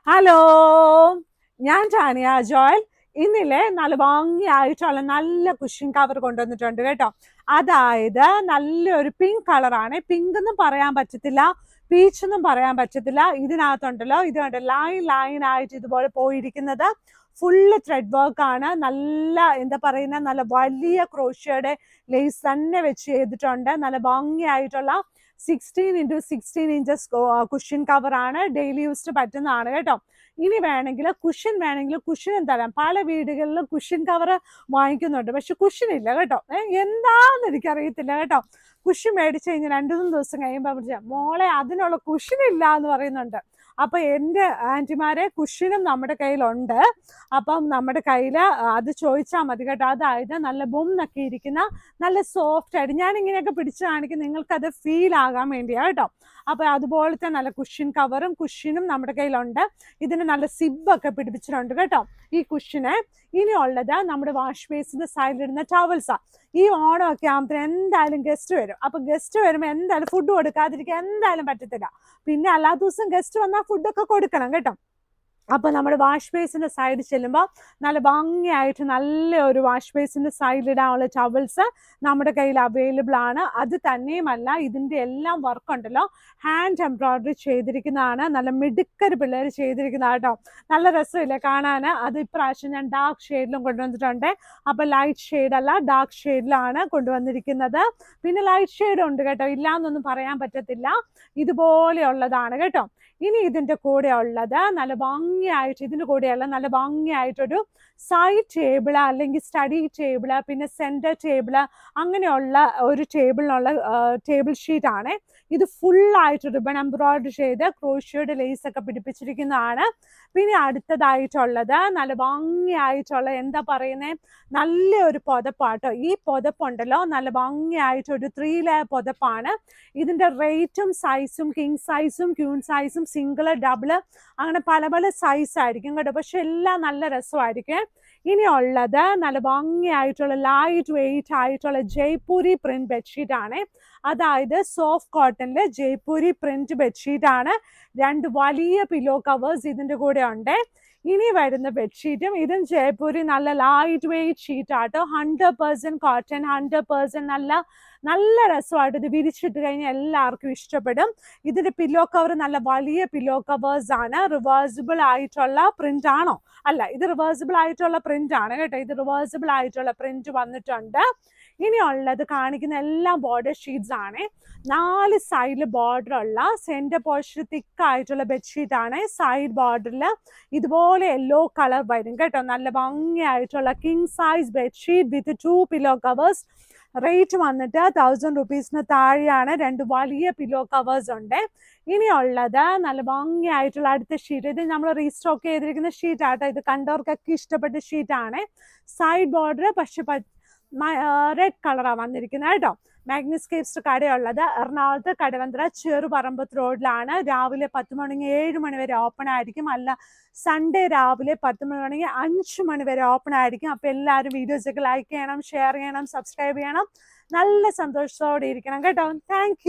Hello, ഞാൻ Tanya Joel. ഇന്നില്ലേ നല്ല ഭംഗിയായിട്ടുള്ള നല്ല കുഷ്യൻ കവർ കൊണ്ടുവന്നിട്ടുണ്ട് കേട്ടോ. അതായത് നല്ലൊരു പിങ്ക് കളറാണ്. പിങ്ക് എന്നും പറയാൻ പറ്റത്തില്ല, പീച്ച് എന്നും പറയാൻ പറ്റത്തില്ല. ഇതിനകത്തുണ്ടല്ലോ, ഇത് കണ്ടോ ലൈൻ ലൈൻ ആയിട്ട് ഇതുപോലെ പോയിരിക്കുന്നത് ഫുള്ള് ത്രെഡ് വർക്ക് ആണ്. നല്ല എന്താ പറയുന്ന നല്ല വലിയ ക്രോഷ്യയുടെ ലേസ് തന്നെ വെച്ച് ചെയ്തിട്ടുണ്ട്. നല്ല ഭംഗിയായിട്ടുള്ള 16x16 ഇഞ്ചസ് കുഷ്യൻ കവർ ആണ്. ഡെയിലി യൂസിന് പറ്റുന്നതാണ് കേട്ടോ. ഇനി വേണമെങ്കിൽ കുഷ്യൻ തരാം. പല വീടുകളിലും കുഷ്യൻ കവർ വാങ്ങിക്കുന്നുണ്ട്, പക്ഷെ കുഷ്യൻ ഇല്ല കേട്ടോ. എന്താന്ന് എനിക്കറിയത്തില്ല കേട്ടോ. കുഷ്യൻ മേടിച്ച് കഴിഞ്ഞ് 2-3 ദിവസം കഴിയുമ്പോൾ മോളെ അതിനുള്ള കുഷ്യൻ ഇല്ല എന്ന് പറയുന്നുണ്ട്. അപ്പൊ എൻ്റെ ആന്റിമാരെ കുഷ്യനും നമ്മുടെ കയ്യിലുണ്ട്. അപ്പം നമ്മുടെ കയ്യിൽ അത് ചോദിച്ചാൽ മതി കേട്ടോ. അതായത് നല്ല ബൊമ്മൊക്കെ ഇരിക്കുന്ന നല്ല സോഫ്റ്റ് ആയിട്ട്, ഞാൻ ഇങ്ങനെയൊക്കെ പിടിച്ച് കാണിക്കും, നിങ്ങൾക്കത് ഫീൽ ആകാൻ വേണ്ടിയാണ് കേട്ടോ. അപ്പൊ അതുപോലത്തെ നല്ല കുഷ്യൻ കവറും കുഷ്യനും നമ്മുടെ കയ്യിലുണ്ട്. ഇതിന് നല്ല സിബൊക്കെ പിടിപ്പിച്ചിട്ടുണ്ട് കേട്ടോ ഈ കുഷ്യന്. ഇനിയുള്ളത് നമ്മുടെ വാഷ് ബേസിന്റെ സൈഡിലിടുന്ന ടവൽസാ. ഈ ഓണമൊക്കെ ആകുമ്പോൾ എന്തായാലും ഗസ്റ്റ് വരും. അപ്പൊ ഗസ്റ്റ് വരുമ്പോൾ എന്തായാലും ഫുഡ് കൊടുക്കാതിരിക്കാൻ എന്തായാലും പറ്റത്തില്ല. പിന്നെ അല്ലാത്ത ദിവസം ഗസ്റ്റ് വന്നാൽ ഫുഡൊക്കെ കൊടുക്കണം കേട്ടോ. അപ്പൊ നമ്മുടെ വാഷ് ബേസിന്റെ സൈഡ് ചെല്ലുമ്പോൾ നല്ല ഭംഗിയായിട്ട് നല്ല ഒരു വാഷ് ബേസിന്റെ സൈഡിലിടാനുള്ള ടവൽസ് നമ്മുടെ കയ്യിൽ അവൈലബിൾ ആണ്. അത് തന്നെയുമല്ല, ഇതിന്റെ എല്ലാം വർക്ക് ഉണ്ടല്ലോ ഹാൻഡ് എംബ്രോയിഡറി ചെയ്തിരിക്കുന്നതാണ്. നല്ല മിടുക്കര് പിള്ളേർ ചെയ്തിരിക്കുന്ന കേട്ടോ. നല്ല രസമില്ലേ കാണാൻ. അത് ഇപ്രാവശ്യം ഞാൻ ഡാർക്ക് ഷെയ്ഡിലും കൊണ്ടുവന്നിട്ടുണ്ട്. അപ്പൊ ലൈറ്റ് ഷെയ്ഡ് അല്ല, ഡാർക്ക് ഷെയ്ഡിലാണ് കൊണ്ടുവന്നിരിക്കുന്നത്. പിന്നെ ലൈറ്റ് ഷെയ്ഡ് ഉണ്ട് കേട്ടോ, ഇല്ലാന്നൊന്നും പറയാൻ പറ്റത്തില്ല. ഇതുപോലെയുള്ളതാണ് കേട്ടോ. ഇനി ഇതിന്റെ കൂടെ ഉള്ളത് നല്ല ഭംഗിയായിട്ട്, ഇതിന്റെ കൂടെയല്ല, നല്ല ഭംഗിയായിട്ടൊരു സൈഡ് ടേബിള് അല്ലെങ്കിൽ സ്റ്റഡി ടേബിള്, പിന്നെ സെന്റർ ടേബിള്, അങ്ങനെയുള്ള ഒരു ടേബിളിനുള്ള ടേബിൾ ഷീറ്റ് ആണ് ഇത്. ഫുള്ളായിട്ട് റിബൺ എംബ്രോയിഡറി ചെയ്ത് ക്രോഷ്യയുടെ ലേസ് ഒക്കെ പിടിപ്പിച്ചിരിക്കുന്നതാണ്. പിന്നെ അടുത്തതായിട്ടുള്ളത് നല്ല ഭംഗിയായിട്ടുള്ള എന്താ പറയുന്നത്, നല്ലൊരു പുതപ്പാട്ടോ. ഈ പുതപ്പുണ്ടല്ലോ നല്ല ഭംഗിയായിട്ടൊരു 3 ലെയർ പുതപ്പാണ്. ഇതിന്റെ റേറ്റും സൈസും കിങ് സൈസും ക്യൂൺ സൈസും സിംഗിള് ഡബിള് അങ്ങനെ പല പല സൈസ് ആയിരിക്കും കേട്ടോ. പക്ഷെ എല്ലാം നല്ല രസമായിരിക്കും. ഇനിയുള്ളത് നല്ല ഭംഗിയായിട്ടുള്ള ലൈറ്റ് വെയിറ്റ് ആയിട്ടുള്ള ജയ്പൂരി പ്രിന്റ് ബെഡ്ഷീറ്റ് ആണ്. അതായത് സോഫ്റ്റ് കോട്ടണില് ജയ്പൂരി പ്രിന്റ് ബെഡ്ഷീറ്റ് ആണ്. 2 വലിയ പില്ലോ കവേഴ്സ് ഇതിന്റെ കൂടെ ഉണ്ട്. ഇനി വരുന്ന ബെഡ്ഷീറ്റും ഇതും ജയ്പൂരി നല്ല ലൈറ്റ് വെയിറ്റ് ഷീറ്റ് ആട്ടോ. 100% കോട്ടൺ, 100% നല്ല നല്ല രസമായിട്ട് ഇത് വിരിച്ചിട്ട് കഴിഞ്ഞാൽ എല്ലാവർക്കും ഇഷ്ടപ്പെടും. ഇതിന്റെ പില്ലോ കവർ നല്ല വലിയ പില്ലോ കവേഴ്സ് ആണ്. റിവേഴ്സിബിൾ ആയിട്ടുള്ള പ്രിന്റ് ആണോ? അല്ല, ഇത് റിവേഴ്സിബിൾ ആയിട്ടുള്ള പ്രിന്റ് ആണ് കേട്ടോ. ഇത് റിവേഴ്സിബിൾ ആയിട്ടുള്ള പ്രിന്റ് വന്നിട്ടുണ്ട്. ഇനിയുള്ളത് കാണിക്കുന്ന എല്ലാം ബോർഡർ ഷീറ്റ്സ് ആണ്. 4 സൈഡിൽ ബോർഡർ ഉള്ള സെന്റർ പോർഷൻ തിക്കായിട്ടുള്ള ബെഡ്ഷീറ്റ് ആണ്. സൈഡ് ബോർഡറിൽ ഇതുപോലെ യെല്ലോ കളർ വരും കേട്ടോ. നല്ല ഭംഗിയായിട്ടുള്ള king size bedsheet with 2 pillow covers. Rate വന്നിട്ട് 1000 റുപ്പീസിന് താഴെയാണ്. 2 വലിയ പില്ലോ കവേഴ്സ് ഉണ്ട്. ഇനിയുള്ളത് നല്ല ഭംഗിയായിട്ടുള്ള അടുത്ത ഷീറ്റ്. ഇത് നമ്മൾ റീസ്റ്റോക്ക് ചെയ്തിരിക്കുന്ന ഷീറ്റ് ആട്ടോ. ഇത് കണ്ടവർക്കൊക്കെ ഇഷ്ടപ്പെട്ട ഷീറ്റാണ്. സൈഡ് ബോർഡർ പക്ഷെ റെഡ് കളറാണ് വന്നിരിക്കുന്നത് കേട്ടോ. മാഗ്നിസ്കേപ്സ് കടയുള്ളത് എറണാകുളത്ത് കടവന്ത്ര ചെറുപറമ്പത്ത് റോഡിലാണ്. രാവിലെ 10 മണി 7 മണി വരെ ഓപ്പൺ ആയിരിക്കും. അല്ല, സൺഡേ രാവിലെ 10 മണി 5 മണി വരെ ഓപ്പൺ ആയിരിക്കും. അപ്പൊ എല്ലാവരും വീഡിയോസൊക്കെ ലൈക്ക് ചെയ്യണം, ഷെയർ ചെയ്യണം, സബ്സ്ക്രൈബ് ചെയ്യണം. നല്ല സന്തോഷത്തോടെ ഇരിക്കണം കേട്ടോ. താങ്ക്